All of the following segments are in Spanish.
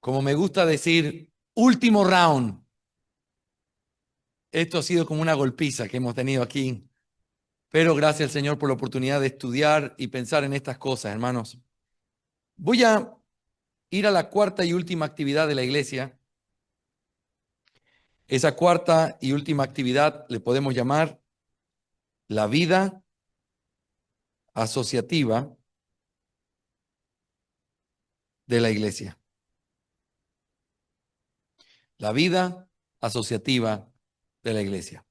Como me gusta decir, último round. Esto ha sido como una golpiza que hemos tenido aquí, pero gracias al Señor por la oportunidad de estudiar y pensar en estas cosas, hermanos. Voy a ir a la cuarta y última actividad de la iglesia. Esa cuarta y última actividad le podemos llamar la vida asociativa de la iglesia. La vida asociativa de la iglesia.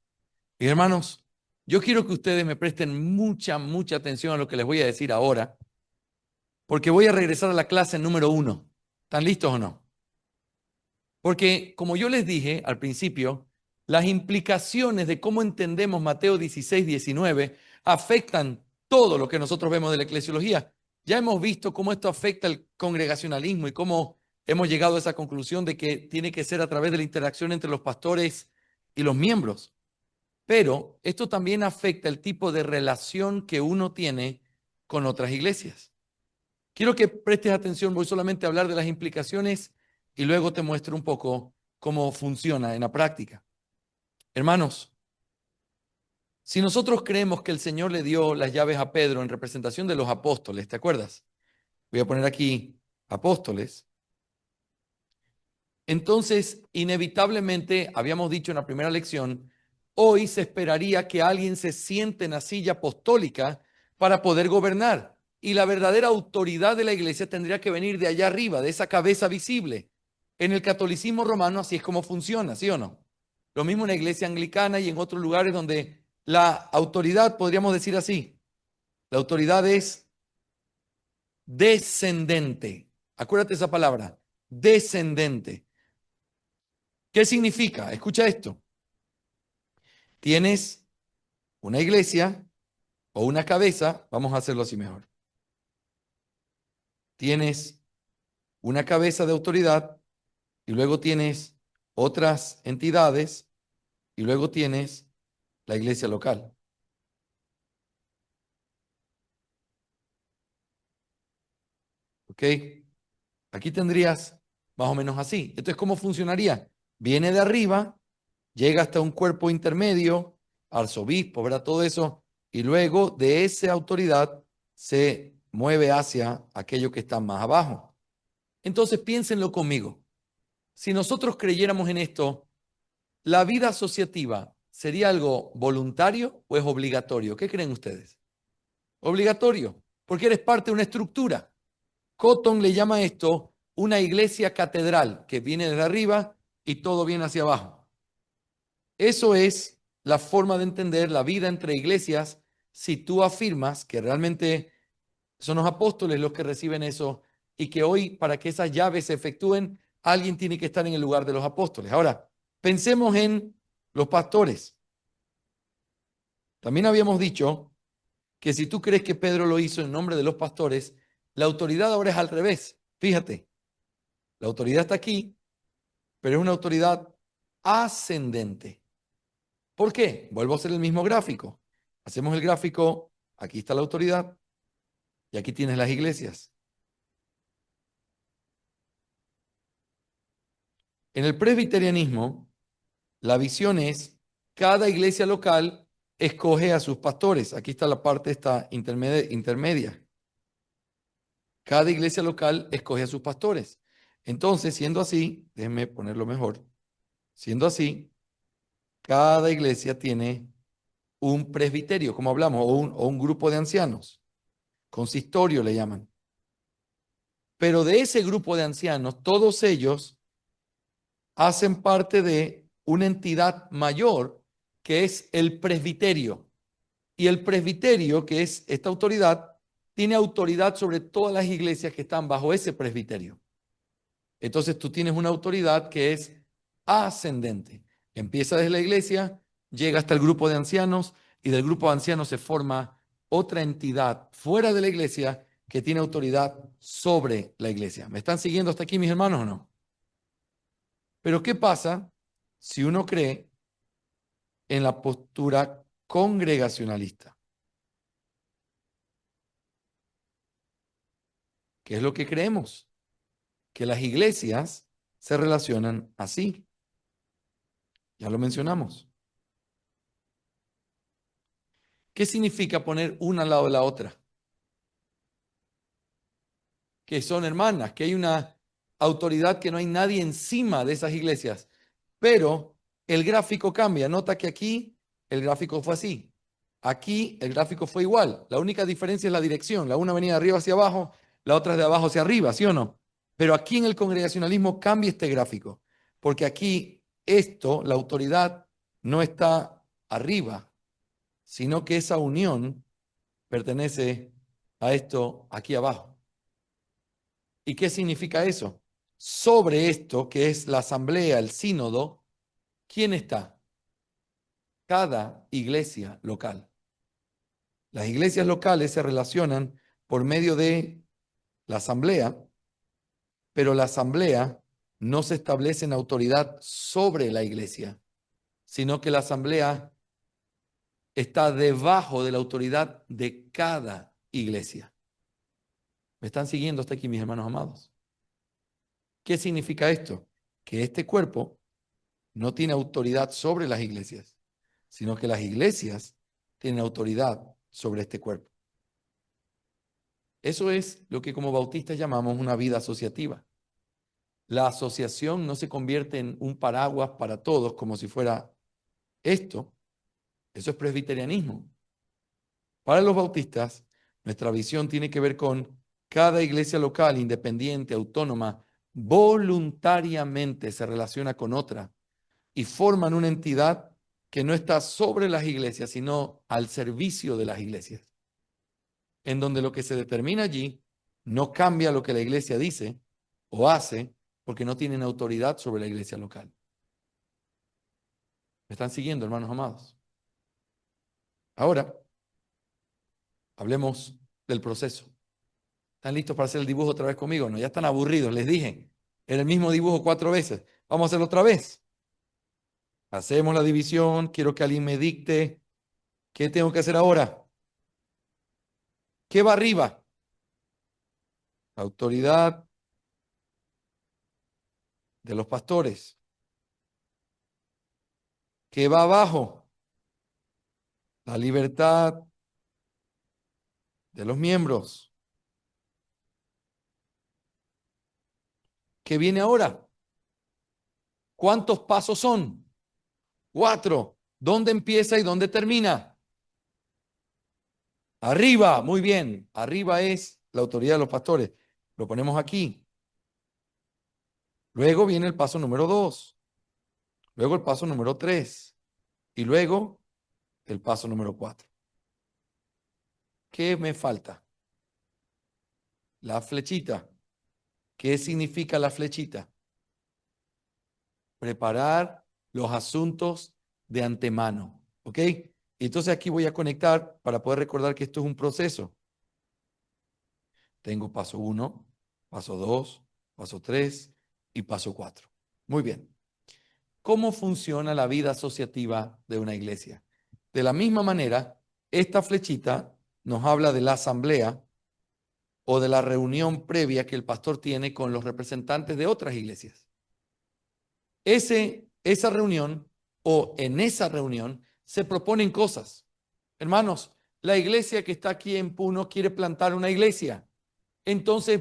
Y hermanos, yo quiero que ustedes me presten mucha atención a lo que les voy a decir ahora, porque voy a regresar a la clase número 1. ¿Están listos o no? Porque, como yo les dije al principio, las implicaciones de cómo entendemos Mateo 16-19 afectan todo lo que nosotros vemos de la eclesiología. Ya hemos visto cómo esto afecta el congregacionalismo y cómo hemos llegado a esa conclusión de que tiene que ser a través de la interacción entre los pastores y los miembros. Pero esto también afecta el tipo de relación que uno tiene con otras iglesias. Quiero que prestes atención, voy solamente a hablar de las implicaciones y luego te muestro un poco cómo funciona en la práctica. Hermanos, si nosotros creemos que el Señor le dio las llaves a Pedro en representación de los apóstoles, ¿te acuerdas? Voy a poner aquí apóstoles. Entonces, inevitablemente, habíamos dicho en la primera lección, hoy se esperaría que alguien se siente en la silla apostólica para poder gobernar. Y la verdadera autoridad de la iglesia tendría que venir de allá arriba, de esa cabeza visible. En el catolicismo romano así es como funciona, ¿sí o no? Lo mismo en la iglesia anglicana y en otros lugares donde la autoridad, podríamos decir así, la autoridad es descendente. Acuérdate esa palabra, descendente. ¿Qué significa? Escucha esto. Tienes una iglesia o una cabeza, vamos a hacerlo así mejor. Tienes una cabeza de autoridad y luego tienes otras entidades y luego tienes la iglesia local. ¿Ok? Aquí tendrías más o menos así. Entonces, ¿cómo funcionaría? Viene de arriba, llega hasta un cuerpo intermedio, arzobispo, ¿verdad? Todo eso, y luego de esa autoridad se mueve hacia aquello que está más abajo. Entonces, piénsenlo conmigo. Si nosotros creyéramos en esto, ¿la vida asociativa sería algo voluntario o es obligatorio? ¿Qué creen ustedes? Obligatorio, porque eres parte de una estructura. Cotton le llama esto una iglesia catedral, que viene desde arriba y todo viene hacia abajo. Eso es la forma de entender la vida entre iglesias si tú afirmas que realmente son los apóstoles los que reciben eso y que hoy para que esas llaves se efectúen, alguien tiene que estar en el lugar de los apóstoles. Ahora, pensemos en los pastores. También habíamos dicho que si tú crees que Pedro lo hizo en nombre de los pastores, la autoridad ahora es al revés. Fíjate, la autoridad está aquí, pero es una autoridad ascendente. ¿Por qué? Vuelvo a hacer el mismo gráfico. Hacemos el gráfico, aquí está la autoridad y aquí tienes las iglesias. En el presbiterianismo, la visión es, cada iglesia local escoge a sus pastores. Aquí está la parte esta intermedia. Cada iglesia local escoge a sus pastores. Entonces, siendo así, déjenme ponerlo mejor. Siendo así, cada iglesia tiene un presbiterio, como hablamos, o un grupo de ancianos. Consistorio le llaman. Pero de ese grupo de ancianos, todos ellos hacen parte de una entidad mayor que es el presbiterio. Y el presbiterio, que es esta autoridad, tiene autoridad sobre todas las iglesias que están bajo ese presbiterio. Entonces tú tienes una autoridad que es ascendente. Empieza desde la iglesia, llega hasta el grupo de ancianos y del grupo de ancianos se forma otra entidad fuera de la iglesia que tiene autoridad sobre la iglesia. ¿Me están siguiendo hasta aquí, mis hermanos, o no? Pero ¿qué pasa si uno cree en la postura congregacionalista? ¿Qué es lo que creemos? que las iglesias se relacionan así. Ya lo mencionamos. ¿Qué significa poner una al lado de la otra? Que son hermanas, que hay una autoridad, que no hay nadie encima de esas iglesias. Pero el gráfico cambia. Nota que aquí el gráfico fue así. Aquí el gráfico fue igual. La única diferencia es la dirección. La una venía de arriba hacia abajo, la otra es de abajo hacia arriba, ¿sí o no? Pero aquí en el congregacionalismo cambia este gráfico. Porque aquí esto, la autoridad, no está arriba, sino que esa unión pertenece a esto aquí abajo. ¿Y qué significa eso? Sobre esto, que es la asamblea, el sínodo, ¿quién está? Cada iglesia local. Las iglesias locales se relacionan por medio de la asamblea, pero la asamblea no se establece en autoridad sobre la iglesia, sino que la asamblea está debajo de la autoridad de cada iglesia. ¿Me están siguiendo hasta aquí, mis hermanos amados? ¿Qué significa esto? Que este cuerpo no tiene autoridad sobre las iglesias, sino que las iglesias tienen autoridad sobre este cuerpo. Eso es lo que como bautistas llamamos una vida asociativa. La asociación no se convierte en un paraguas para todos como si fuera esto. Eso es presbiterianismo. Para los bautistas, nuestra visión tiene que ver con cada iglesia local, independiente, autónoma, voluntariamente se relaciona con otra y forman una entidad que no está sobre las iglesias, sino al servicio de las iglesias, en donde lo que se determina allí no cambia lo que la iglesia dice o hace, porque no tienen autoridad sobre la iglesia local. ¿Me están siguiendo, hermanos amados? Ahora, hablemos del proceso. ¿Están listos para hacer el dibujo otra vez conmigo? No, ya están aburridos, les dije. Era el mismo dibujo 4 veces. Vamos a hacerlo otra vez. Hacemos la división. Quiero que alguien me dicte qué tengo que hacer ahora. ¿Qué va arriba? Autoridad de los pastores. ¿Qué va abajo? La libertad de los miembros. ¿Qué viene ahora? ¿Cuántos pasos son? 4. ¿Dónde empieza y dónde termina? Arriba, muy bien. Arriba es la autoridad de los pastores. Lo ponemos aquí. Luego viene el paso número 2. Luego el paso número 3. Y luego el paso número 4. ¿Qué me falta? La flechita. ¿Qué significa la flechita? Preparar los asuntos de antemano. ¿Ok? Entonces aquí voy a conectar para poder recordar que esto es un proceso. Tengo paso 1, paso 2, paso 3 y paso 4. Muy bien. ¿Cómo funciona la vida asociativa de una iglesia? De la misma manera, esta flechita nos habla de la asamblea o de la reunión previa que el pastor tiene con los representantes de otras iglesias. Esa reunión o en esa reunión se proponen cosas. Hermanos, la iglesia que está aquí en Puno quiere plantar una iglesia. Entonces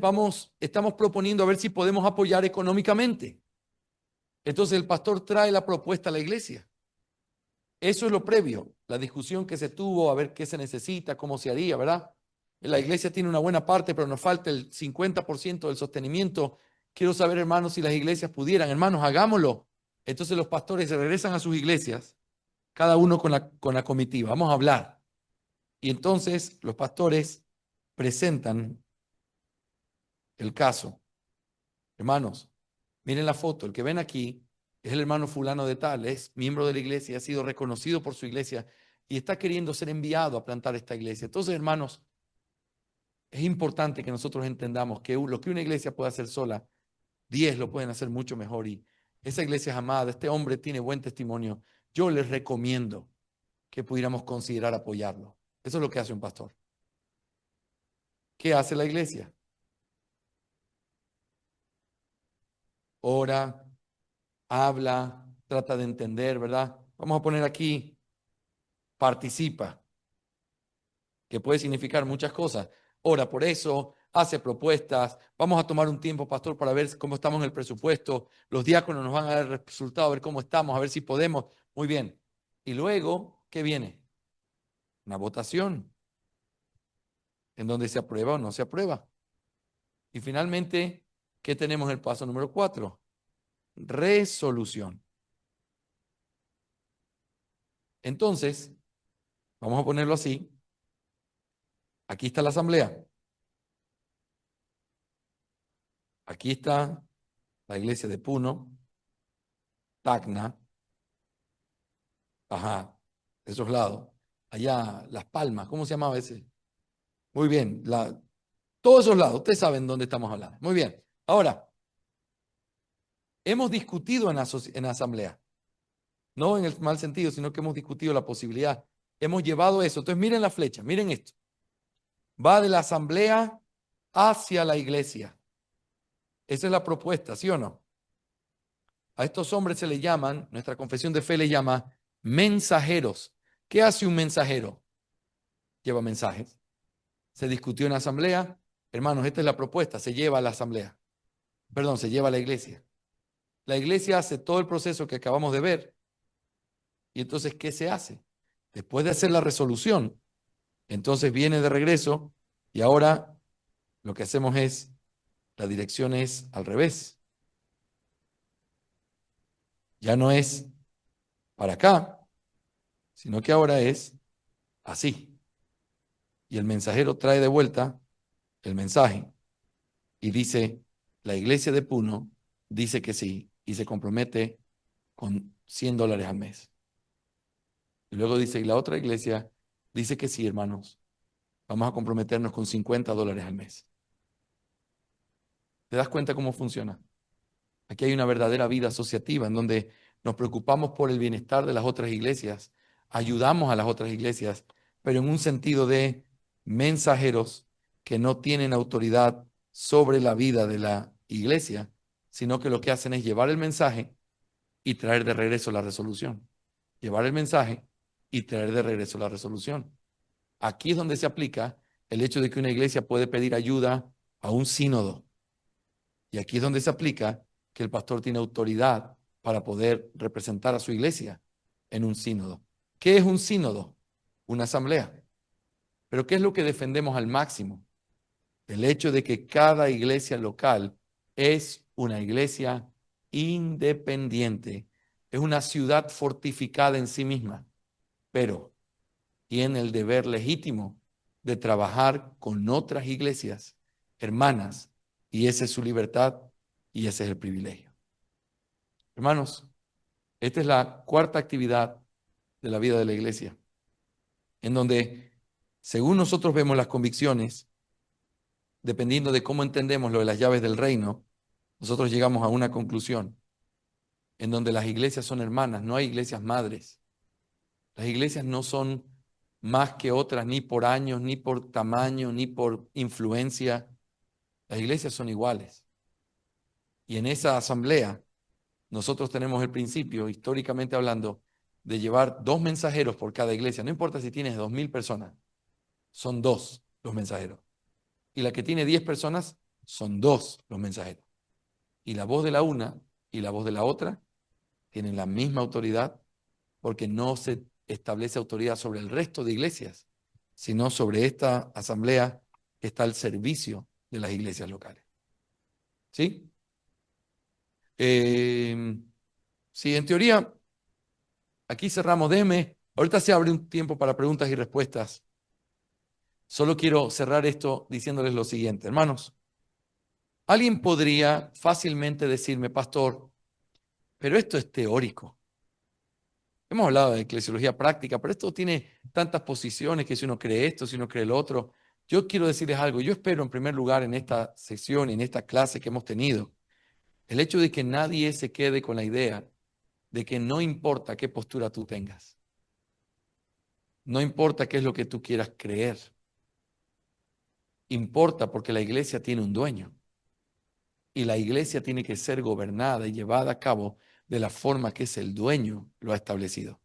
estamos proponiendo a ver si podemos apoyar económicamente. Entonces el pastor trae la propuesta a la iglesia. Eso es lo previo, la discusión que se tuvo, a ver qué se necesita, cómo se haría, ¿verdad? La iglesia tiene una buena parte, pero nos falta el 50% del sostenimiento. Quiero saber, hermanos, si las iglesias pudieran. Hermanos, hagámoslo. Entonces los pastores se regresan a sus iglesias, cada uno con la comitiva. Vamos a hablar. Y entonces los pastores presentan el caso. Hermanos, miren la foto. El que ven aquí es el hermano fulano de tal, es miembro de la iglesia, ha sido reconocido por su iglesia y está queriendo ser enviado a plantar esta iglesia. Entonces, hermanos, es importante que nosotros entendamos que lo que una iglesia puede hacer sola, 10 lo pueden hacer mucho mejor. Y esa iglesia es amada, este hombre tiene buen testimonio. Yo les recomiendo que pudiéramos considerar apoyarlo. Eso es lo que hace un pastor. ¿Qué hace la iglesia? ora, habla, trata de entender, ¿verdad? Vamos a poner aquí, participa, que puede significar muchas cosas. Ora por eso, hace propuestas, vamos a tomar un tiempo, pastor, para ver cómo estamos en el presupuesto, los diáconos nos van a dar el resultado, a ver cómo estamos, a ver si podemos. Muy bien. Y luego, ¿qué viene? Una votación, en donde se aprueba o no se aprueba. Y finalmente, ¿qué tenemos en el paso número 4? Resolución. Entonces, vamos a ponerlo así. Aquí está la asamblea. Aquí está la iglesia de Puno, Tacna, ajá, esos lados. Allá, Las Palmas, ¿cómo se llamaba ese? Muy bien, todos esos lados, ustedes saben dónde estamos hablando. Muy bien. Ahora, hemos discutido en la asamblea, no en el mal sentido, sino que hemos discutido la posibilidad. Hemos llevado eso. Entonces, miren la flecha, miren esto. Va de la asamblea hacia la iglesia. Esa es la propuesta, ¿sí o no? A estos hombres se les llaman, nuestra confesión de fe les llama mensajeros. ¿Qué hace un mensajero? Lleva mensajes. Se discutió en la asamblea. Hermanos, esta es la propuesta. Se lleva a la asamblea. Perdón, se lleva a la iglesia. La iglesia hace todo el proceso que acabamos de ver. Y entonces, ¿qué se hace? Después de hacer la resolución, entonces viene de regreso y ahora lo que hacemos es, la dirección es al revés. Ya no es para acá, sino que ahora es así. Y el mensajero trae de vuelta el mensaje y dice, la iglesia de Puno dice que sí y se compromete con $100 al mes. Y luego dice, y la otra iglesia dice que sí, hermanos, vamos a comprometernos con $50 al mes. ¿Te das cuenta cómo funciona? Aquí hay una verdadera vida asociativa en donde nos preocupamos por el bienestar de las otras iglesias, ayudamos a las otras iglesias, pero en un sentido de mensajeros que no tienen autoridad sobre la vida de la iglesia, sino que lo que hacen es llevar el mensaje y traer de regreso la resolución. Llevar el mensaje y traer de regreso la resolución. Aquí es donde se aplica el hecho de que una iglesia puede pedir ayuda a un sínodo. Y aquí es donde se aplica que el pastor tiene autoridad para poder representar a su iglesia en un sínodo. ¿Qué es un sínodo? Una asamblea. Pero ¿qué es lo que defendemos al máximo? El hecho de que cada iglesia local es una iglesia independiente, es una ciudad fortificada en sí misma, pero tiene el deber legítimo de trabajar con otras iglesias hermanas, y esa es su libertad y ese es el privilegio. Hermanos, esta es la cuarta actividad de la vida de la iglesia, en donde, según nosotros vemos las convicciones, dependiendo de cómo entendemos lo de las llaves del reino, nosotros llegamos a una conclusión, en donde las iglesias son hermanas, no hay iglesias madres. Las iglesias no son más que otras, ni por años, ni por tamaño, ni por influencia. Las iglesias son iguales. Y en esa asamblea, nosotros tenemos el principio, históricamente hablando, de llevar 2 mensajeros por cada iglesia. No importa si tienes 2.000 personas, son 2 los mensajeros. Y la que tiene 10 personas, son 2 los mensajeros. Y la voz de la una y la voz de la otra tienen la misma autoridad, porque no se establece autoridad sobre el resto de iglesias, sino sobre esta asamblea que está al servicio de las iglesias locales. ¿Sí? Sí, en teoría, aquí cerramos. Ahorita se abre un tiempo para preguntas y respuestas. Solo quiero cerrar esto diciéndoles lo siguiente, hermanos. Alguien podría fácilmente decirme, pastor, pero esto es teórico. Hemos hablado de eclesiología práctica, pero esto tiene tantas posiciones que si uno cree esto, si uno cree lo otro. Yo quiero decirles algo. Yo espero en primer lugar en esta sesión y en esta clase que hemos tenido, el hecho de que nadie se quede con la idea de que no importa qué postura tú tengas. No importa qué es lo que tú quieras creer. Importa porque la iglesia tiene un dueño. Y la iglesia tiene que ser gobernada y llevada a cabo de la forma que es el dueño lo ha establecido.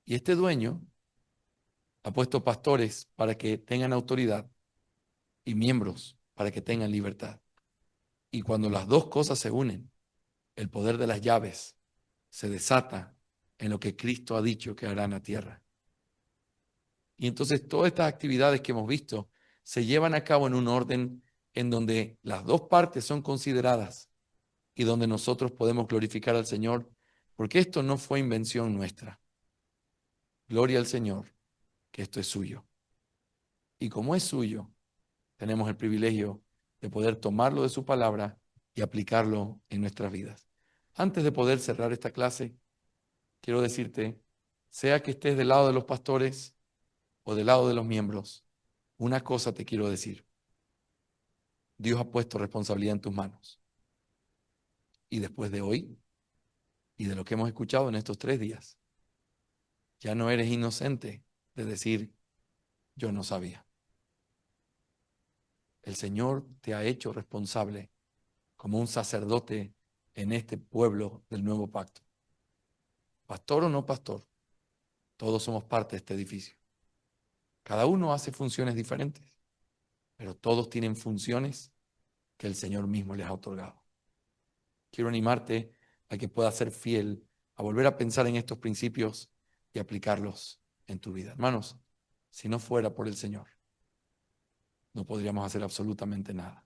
Y este dueño ha puesto pastores para que tengan autoridad y miembros para que tengan libertad. Y cuando las dos cosas se unen, el poder de las llaves se desata en lo que Cristo ha dicho que hará en la tierra. Y entonces todas estas actividades que hemos visto se llevan a cabo en un orden en donde las dos partes son consideradas y donde nosotros podemos glorificar al Señor, porque esto no fue invención nuestra. Gloria al Señor, que esto es suyo. Y como es suyo, tenemos el privilegio de poder tomarlo de su palabra y aplicarlo en nuestras vidas. Antes de poder cerrar esta clase, quiero decirte, sea que estés del lado de los pastores o del lado de los miembros, una cosa te quiero decir. Dios ha puesto responsabilidad en tus manos. Y después de hoy y de lo que hemos escuchado en estos 3 días, ya no eres inocente de decir, yo no sabía. El Señor te ha hecho responsable como un sacerdote en este pueblo del nuevo pacto. Pastor o no pastor, todos somos parte de este edificio. Cada uno hace funciones diferentes, pero todos tienen funciones que el Señor mismo les ha otorgado. Quiero animarte a que puedas ser fiel, a volver a pensar en estos principios y aplicarlos en tu vida. Hermanos, si no fuera por el Señor, no podríamos hacer absolutamente nada.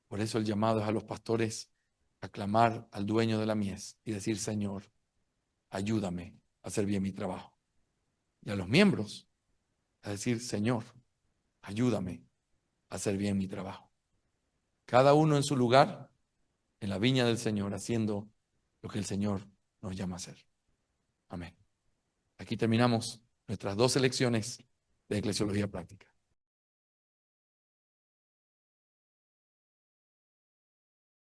Por eso el llamado es a los pastores a clamar al dueño de la mies y decir, Señor, ayúdame a hacer bien mi trabajo. Y a los miembros a decir, Señor, ayúdame a hacer bien mi trabajo. Cada uno en su lugar, en la viña del Señor, haciendo lo que el Señor nos llama a hacer. Amén. Aquí terminamos nuestras 2 lecciones de Eclesiología Práctica.